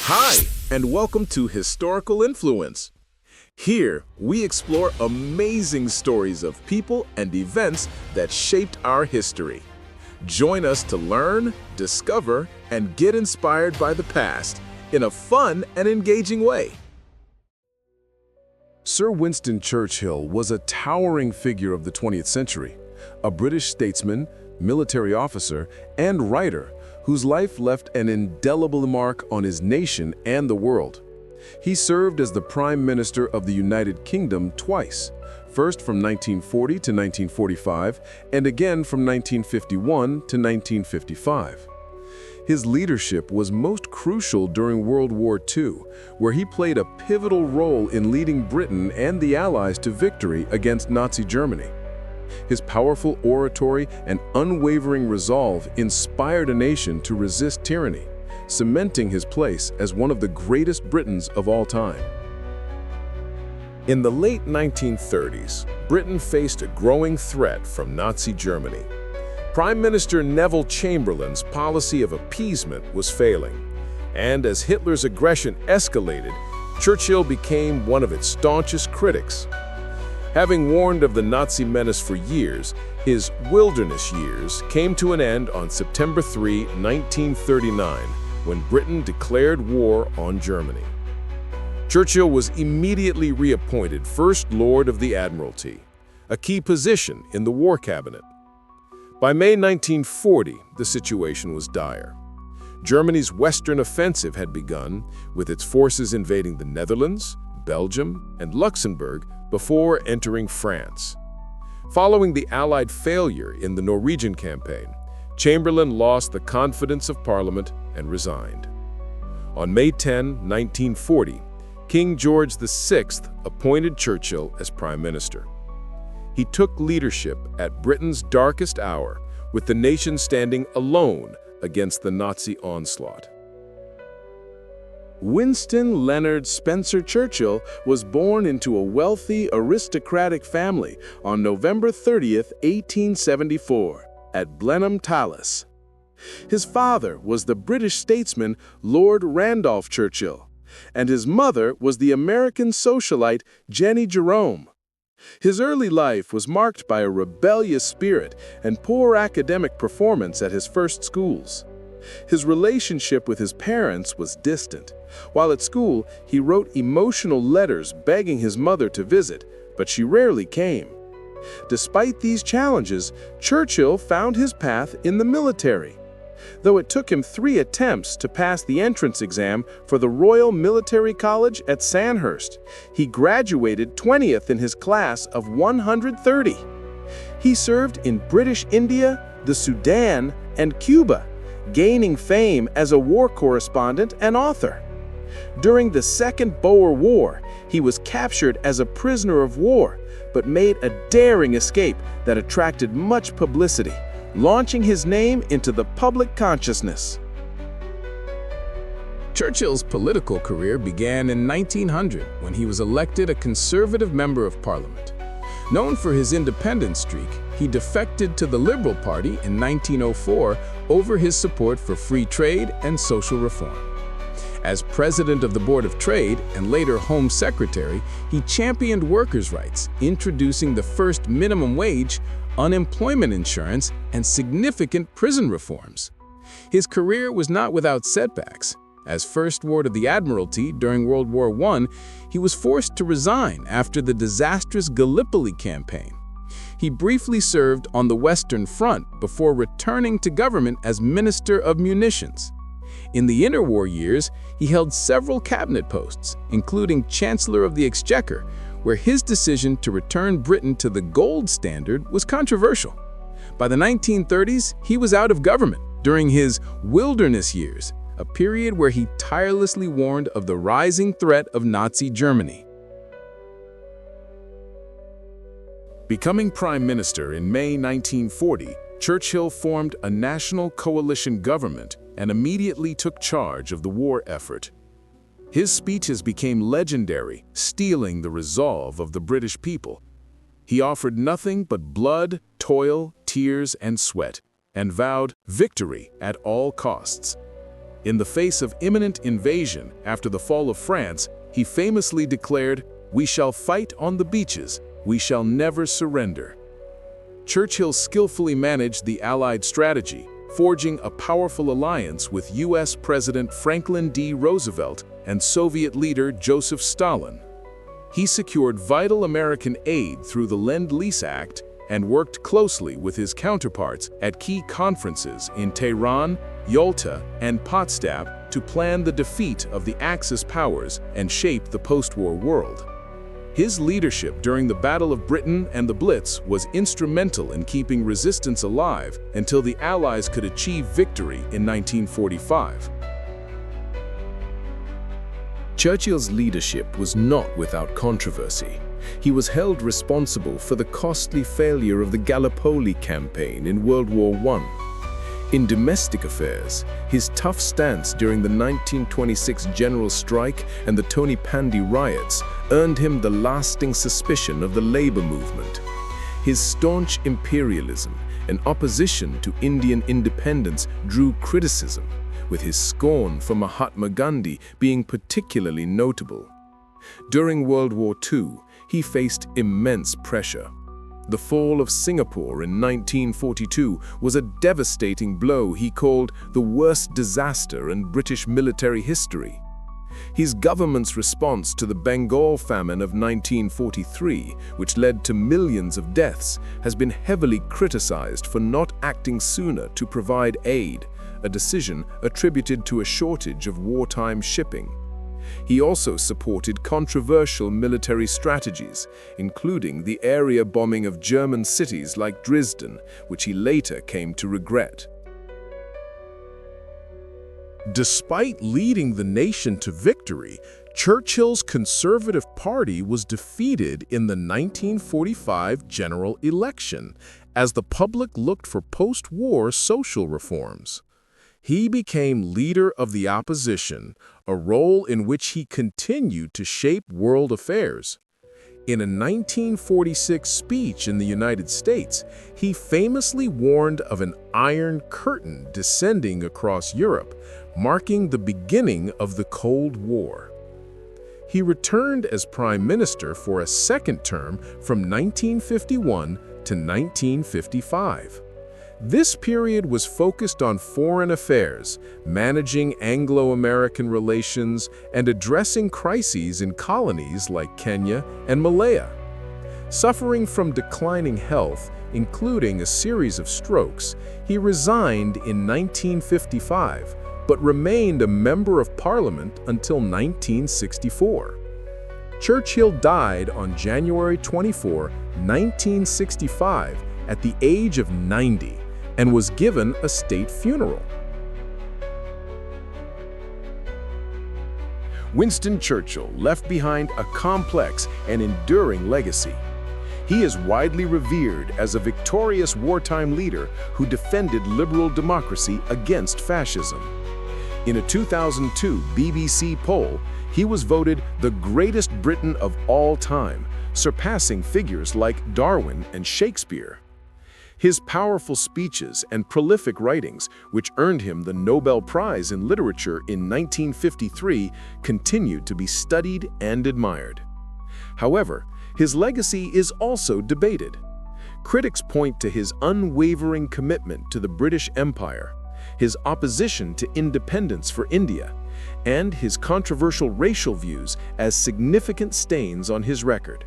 Hi, and welcome to Historical Influence. Here, we explore amazing stories of people and events that shaped our history. Join us to learn, discover, and get inspired by the past in a fun and engaging way. Sir Winston Churchill was a towering figure of the 20th century, a British statesman, military officer, and writer whose life left an indelible mark on his nation and the world. He served as the Prime Minister of the United Kingdom twice, first from 1940 to 1945, and again from 1951 to 1955. His leadership was most crucial during World War II, where he played a pivotal role in leading Britain and the Allies to victory against Nazi Germany. His powerful oratory and unwavering resolve inspired a nation to resist tyranny, cementing his place as one of the greatest Britons of all time. In the late 1930s, Britain faced a growing threat from Nazi Germany. Prime Minister Neville Chamberlain's policy of appeasement was failing, and as Hitler's aggression escalated, Churchill became one of its staunchest critics. Having warned of the Nazi menace for years, his wilderness years came to an end on September 3, 1939, when Britain declared war on Germany. Churchill was immediately reappointed First Lord of the Admiralty, a key position in the War Cabinet. By May 1940, the situation was dire. Germany's Western offensive had begun, with its forces invading the Netherlands, Belgium, and Luxembourg before entering France. Following the Allied failure in the Norwegian campaign, Chamberlain lost the confidence of Parliament and resigned. On May 10, 1940, King George VI appointed Churchill as Prime Minister. He took leadership at Britain's darkest hour, with the nation standing alone against the Nazi onslaught. Winston Leonard Spencer Churchill was born into a wealthy, aristocratic family on November 30, 1874, at Blenheim Palace. His father was the British statesman Lord Randolph Churchill, and his mother was the American socialite Jenny Jerome. His early life was marked by a rebellious spirit and poor academic performance at his first schools. His relationship with his parents was distant. While at school, he wrote emotional letters begging his mother to visit, but she rarely came. Despite these challenges, Churchill found his path in the military. Though it took him 3 attempts to pass the entrance exam for the Royal Military College at Sandhurst, he graduated 20th in his class of 130. He served in British India, the Sudan, and Cuba, gaining fame as a war correspondent and author. During the Second Boer War, he was captured as a prisoner of war, but made a daring escape that attracted much publicity, launching his name into the public consciousness. Churchill's political career began in 1900 when he was elected a Conservative Member of Parliament. Known for his independence streak, he defected to the Liberal Party in 1904 over his support for free trade and social reform. As president of the Board of Trade and later Home Secretary, he championed workers' rights, introducing the first minimum wage, unemployment insurance, and significant prison reforms. His career was not without setbacks. As First Lord of the Admiralty during World War I, he was forced to resign after the disastrous Gallipoli campaign. He briefly served on the Western Front before returning to government as Minister of Munitions. In the interwar years, he held several cabinet posts, including Chancellor of the Exchequer, where his decision to return Britain to the gold standard was controversial. By the 1930s, he was out of government during his wilderness years, a period where he tirelessly warned of the rising threat of Nazi Germany. Becoming Prime Minister in May 1940, Churchill formed a national coalition government and immediately took charge of the war effort. His speeches became legendary, stealing the resolve of the British people. He offered nothing but blood, toil, tears, and sweat, and vowed victory at all costs. In the face of imminent invasion after the fall of France, he famously declared, "We shall fight on the beaches, we shall never surrender." Churchill skillfully managed the Allied strategy, forging a powerful alliance with U.S. President Franklin D. Roosevelt and Soviet leader Joseph Stalin. He secured vital American aid through the Lend-Lease Act and worked closely with his counterparts at key conferences in Tehran, Yalta, and Potsdam to plan the defeat of the Axis powers and shape the post-war world. His leadership during the Battle of Britain and the Blitz was instrumental in keeping resistance alive until the Allies could achieve victory in 1945. Churchill's leadership was not without controversy. He was held responsible for the costly failure of the Gallipoli campaign in World War I. In domestic affairs, his tough stance during the 1926 general strike and the Tony Pandy riots earned him the lasting suspicion of the labor movement. His staunch imperialism and opposition to Indian independence drew criticism, with his scorn for Mahatma Gandhi being particularly notable. During World War II, he faced immense pressure. The fall of Singapore in 1942 was a devastating blow he called the worst disaster in British military history. His government's response to the Bengal famine of 1943, which led to millions of deaths, has been heavily criticized for not acting sooner to provide aid, a decision attributed to a shortage of wartime shipping. He also supported controversial military strategies, including the area bombing of German cities like Dresden, which he later came to regret. Despite leading the nation to victory, Churchill's Conservative Party was defeated in the 1945 general election as the public looked for post-war social reforms. He became leader of the opposition, a role in which he continued to shape world affairs. In a 1946 speech in the United States, he famously warned of an Iron Curtain descending across Europe, marking the beginning of the Cold War. He returned as Prime Minister for a second term from 1951 to 1955. This period was focused on foreign affairs, managing Anglo-American relations, and addressing crises in colonies like Kenya and Malaya. Suffering from declining health, including a series of strokes, he resigned in 1955, but remained a member of Parliament until 1964. Churchill died on January 24, 1965, at the age of 90, and was given a state funeral. Winston Churchill left behind a complex and enduring legacy. He is widely revered as a victorious wartime leader who defended liberal democracy against fascism. In a 2002 BBC poll, he was voted the greatest Briton of all time, surpassing figures like Darwin and Shakespeare. His powerful speeches and prolific writings, which earned him the Nobel Prize in Literature in 1953, continued to be studied and admired. However, his legacy is also debated. Critics point to his unwavering commitment to the British Empire, his opposition to independence for India, and his controversial racial views as significant stains on his record.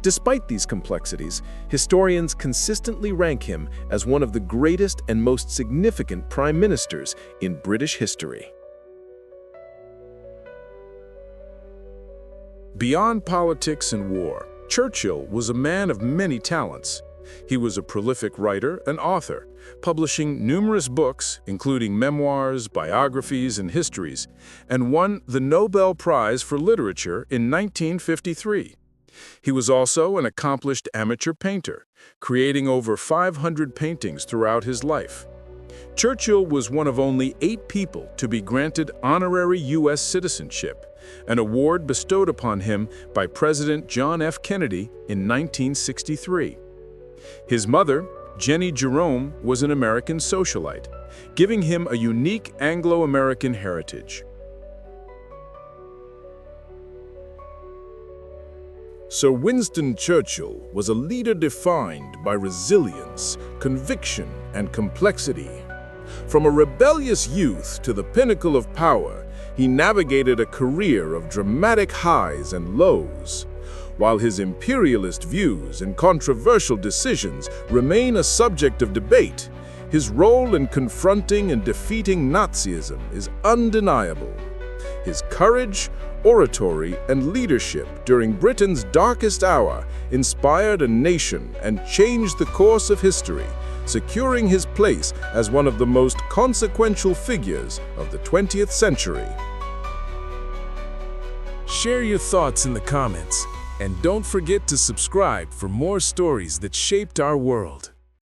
Despite these complexities, historians consistently rank him as one of the greatest and most significant prime ministers in British history. Beyond politics and war, Churchill was a man of many talents. He was a prolific writer and author, publishing numerous books, including memoirs, biographies, and histories, and won the Nobel Prize for Literature in 1953. He was also an accomplished amateur painter, creating over 500 paintings throughout his life. Churchill was one of only 8 people to be granted honorary U.S. citizenship, an award bestowed upon him by President John F. Kennedy in 1963. His mother, Jenny Jerome, was an American socialite, giving him a unique Anglo-American heritage. Sir Winston Churchill was a leader defined by resilience, conviction, and complexity. From a rebellious youth to the pinnacle of power, he navigated a career of dramatic highs and lows. While his imperialist views and controversial decisions remain a subject of debate, his role in confronting and defeating Nazism is undeniable. His courage, oratory, and leadership during Britain's darkest hour inspired a nation and changed the course of history, securing his place as one of the most consequential figures of the 20th century. Share your thoughts in the comments, and don't forget to subscribe for more stories that shaped our world.